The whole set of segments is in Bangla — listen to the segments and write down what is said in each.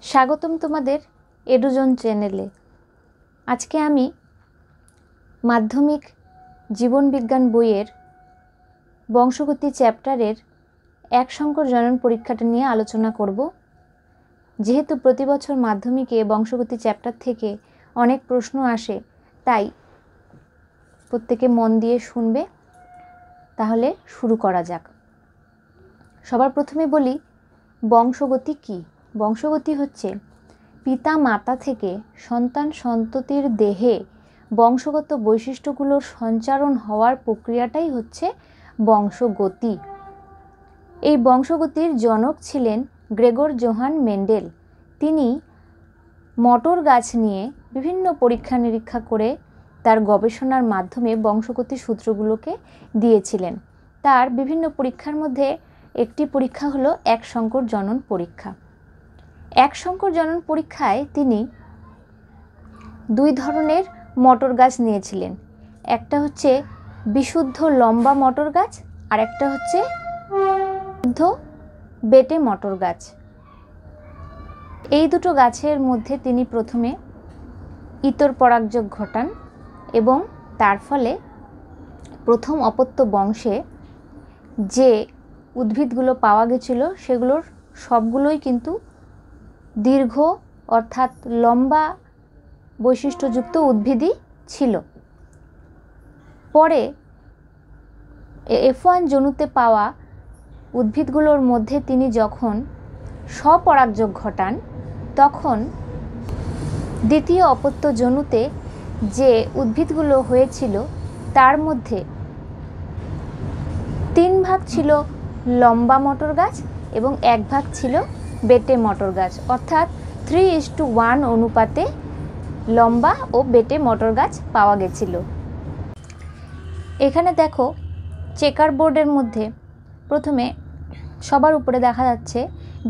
স্বাগতম তোমাদের এডুজন চ্যানেলে। আজকে আমি মাধ্যমিক জীবনবিজ্ঞান বইয়ের বংশগতি চ্যাপ্টারের এক সংকর জনন পরীক্ষাটা নিয়ে আলোচনা করব। যেহেতু প্রতি বছর মাধ্যমিকে বংশগতি চ্যাপ্টার থেকে অনেক প্রশ্ন আসে, তাই প্রত্যেকে মন দিয়ে শুনবে। তাহলে শুরু করা যাক। সবার প্রথমে বলি, বংশগতি কী? বংশগতি হচ্ছে পিতা মাতা থেকে সন্তান সন্ততির দেহে বংশগত বৈশিষ্ট্যগুলোর সঞ্চারণ হওয়ার প্রক্রিয়াটাই হচ্ছে বংশগতি। এই বংশগতির জনক ছিলেন গ্রেগর জোহান মেন্ডেল। তিনি মটর গাছ নিয়ে বিভিন্ন পরীক্ষা নিরীক্ষা করে তার গবেষণার মাধ্যমে বংশগতি সূত্রগুলোকে দিয়েছিলেন। তার বিভিন্ন পরীক্ষার মধ্যে একটি পরীক্ষা হলো এক সংকর জনন পরীক্ষা। এক সংকর জনন পরীক্ষায় তিনি দুই ধরনের মটর গাছ নিয়েছিলেন। একটা হচ্ছে বিশুদ্ধ লম্বা মটর গাছ, আর একটা হচ্ছে শুদ্ধ বেটে মটর গাছ। এই দুটো গাছের মধ্যে তিনি প্রথমে ইতর পরাগযোগ ঘটান এবং তার ফলে প্রথম অপত্য বংশে যে উদ্ভিদগুলো পাওয়া গেছিল সেগুলোর সবগুলোই কিন্তু দীর্ঘ অর্থাৎ লম্বা বৈশিষ্ট্যযুক্ত উদ্ভিদই ছিল। পরে F1 জনুতে পাওয়া উদ্ভিদগুলোর মধ্যে তিনি যখন স্বপরাগযোগ ঘটান, তখন দ্বিতীয় অপত্য জনুতে যে উদ্ভিদগুলো হয়েছিল তার মধ্যে 3 ভাগ ছিল লম্বা মটর গাছ এবং 1 ভাগ ছিল বেটে মটর গাছ, অর্থাৎ 3:1 অনুপাতে লম্বা ও বেটে মটর গাছ পাওয়া গেছিল। এখানে দেখো চেকার বোর্ডের মধ্যে প্রথমে সবার উপরে দেখা যাচ্ছে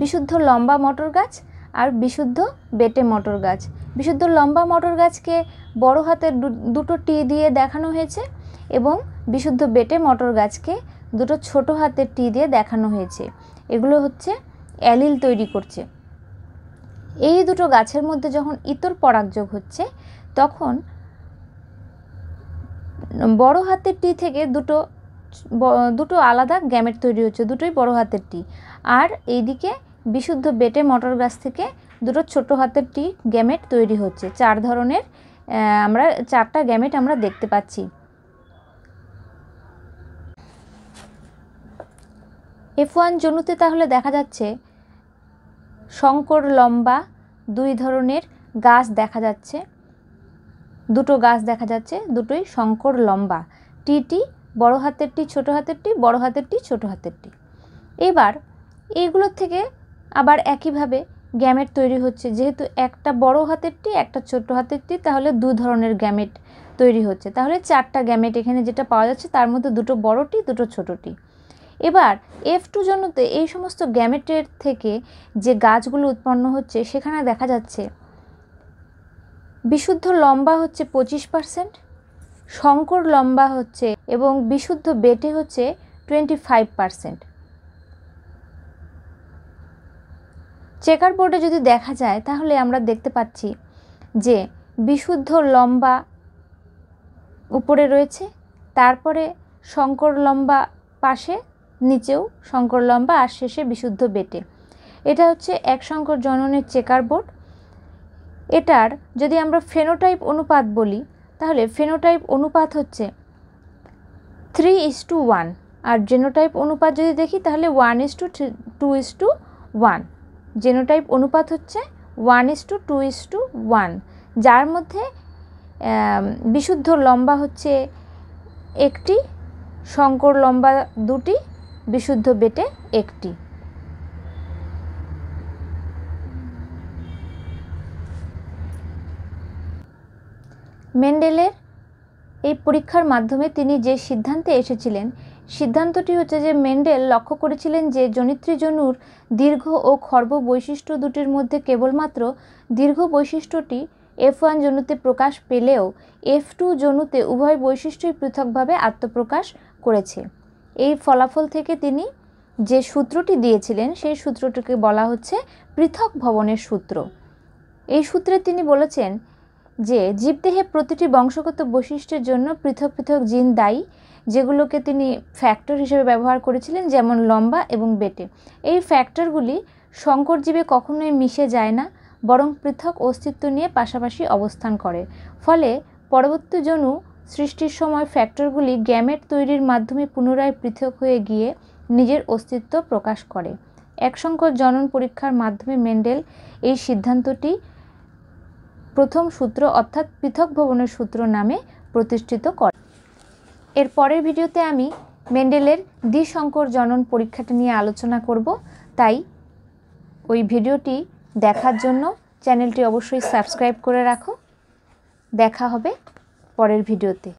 বিশুদ্ধ লম্বা মটর গাছ আর বিশুদ্ধ বেটে মটর গাছ। বিশুদ্ধ লম্বা মটর গাছকে বড় হাতের দুটো টি দিয়ে দেখানো হয়েছে এবং বিশুদ্ধ বেটে মটর গাছকে দুটো ছোট হাতের টি দিয়ে দেখানো হয়েছে। এগুলো হচ্ছে অ্যালিল তৈরি করছে। এই দুটো গাছের মধ্যে যখন ইতর পরাগযোগ হচ্ছে, তখন বড় হাতের টি থেকে দুটো আলাদা গ্যামেট তৈরি হচ্ছে, দুটোই বড় হাতের টি। আর এইদিকে বিশুদ্ধ বেটে মটর গাছ থেকে দুটো ছোট হাতের টি গ্যামেট তৈরি হচ্ছে। 4 ধরনের আমরা 4টা গ্যামেট আমরা দেখতে পাচ্ছি। F1 জনুতে তাহলে দেখা যাচ্ছে সংকর লম্বা 2 ধরনের গাছ দেখা যাচ্ছে, দুটো গাছ দেখা যাচ্ছে, দুটোই সংকর লম্বা। টি বড় হাতের টি ছোট হাতের টি, বড় হাতের টি ছোট হাতের টি। এবার এইগুলোর থেকে আবার একইভাবে গ্যামেট তৈরি হচ্ছে। যেহেতু একটা বড় হাতের টি একটা ছোট হাতের টি, তাহলে 2 ধরনের গ্যামেট তৈরি হচ্ছে। তাহলে 4টা গ্যামেট এখানে যেটা পাওয়া যাচ্ছে তার মধ্যে দুটো বড় টি দুটো ছোট টি। এবার F2 জনুতে এই সমস্ত গ্যামেটের থেকে যে গাছগুলো উৎপন্ন হচ্ছে সেখানে দেখা যাচ্ছে বিশুদ্ধ লম্বা হচ্ছে 25%, সংকর লম্বা হচ্ছে এবং বিশুদ্ধ বেটে হচ্ছে 25%। চেকার বোর্ডে যদি দেখা যায় তাহলে আমরা দেখতে পাচ্ছি যে বিশুদ্ধ লম্বা উপরে রয়েছে, তারপরে সংকর লম্বা পাশে, নিচেও সংকর লম্বা, আর শেষে বিশুদ্ধ বেটে। এটা হচ্ছে এক সংকর জননের চেকার বোর্ড। এটার যদি আমরা ফেনোটাইপ অনুপাত বলি, তাহলে ফেনোটাইপ অনুপাত হচ্ছে 3:1, আর জেনোটাইপ অনুপাত যদি দেখি তাহলে 1:2:1। জেনোটাইপ অনুপাত হচ্ছে 1:2:1, যার মধ্যে বিশুদ্ধ লম্বা হচ্ছে 1টি, সংকর লম্বা 2টি, বিশুদ্ধ বেটে 1টি। মেন্ডেলের এই পরীক্ষার মাধ্যমে তিনি যে সিদ্ধান্তে এসেছিলেন, সিদ্ধান্তটি হচ্ছে যে মেন্ডেল লক্ষ্য করেছিলেন যে জনিত্রী জনুর দীর্ঘ ও খর্ব বৈশিষ্ট্য দুটির মধ্যে কেবলমাত্র দীর্ঘ বৈশিষ্ট্যটি F1 জনুতে প্রকাশ পেলেও F2 জনুতে উভয় বৈশিষ্ট্যই পৃথকভাবে আত্মপ্রকাশ করেছে। এই ফলাফল থেকে তিনি যে সূত্রটি দিয়েছিলেন সেই সূত্রটিকে বলা হচ্ছে পৃথক ভবনের সূত্র। এই সূত্রে তিনি বলেছেন যে জীবদেহে প্রতিটি বংশগত বৈশিষ্ট্যের জন্য পৃথক পৃথক জিন দায়ী, যেগুলোকে তিনি ফ্যাক্টর হিসেবে ব্যবহার করেছিলেন, যেমন লম্বা এবং বেটে। এই ফ্যাক্টরগুলি সংকর জীবে কখনোই মিশে যায় না, বরং পৃথক অস্তিত্ব নিয়ে পাশাপাশি অবস্থান করে। ফলে পরবর্তী জনু সৃষ্টির সময় ফ্যাক্টরগুলি গ্যামেট তৈরির মাধ্যমে পুনরায় পৃথক হয়ে গিয়ে নিজের অস্তিত্ব প্রকাশ করে। একসংকর জনন পরীক্ষার মাধ্যমে মেন্ডেল এই সিদ্ধান্তটি প্রথম সূত্র অর্থাৎ পৃথক ভবনের সূত্র নামে প্রতিষ্ঠিত করে। এর পরের ভিডিওতে আমি মেন্ডেলের দ্বিসংকর জনন পরীক্ষাটা নিয়ে আলোচনা করব, তাই ওই ভিডিওটি দেখার জন্য চ্যানেলটি অবশ্যই সাবস্ক্রাইব করে রাখো। দেখা হবে পরের ভিডিওতে।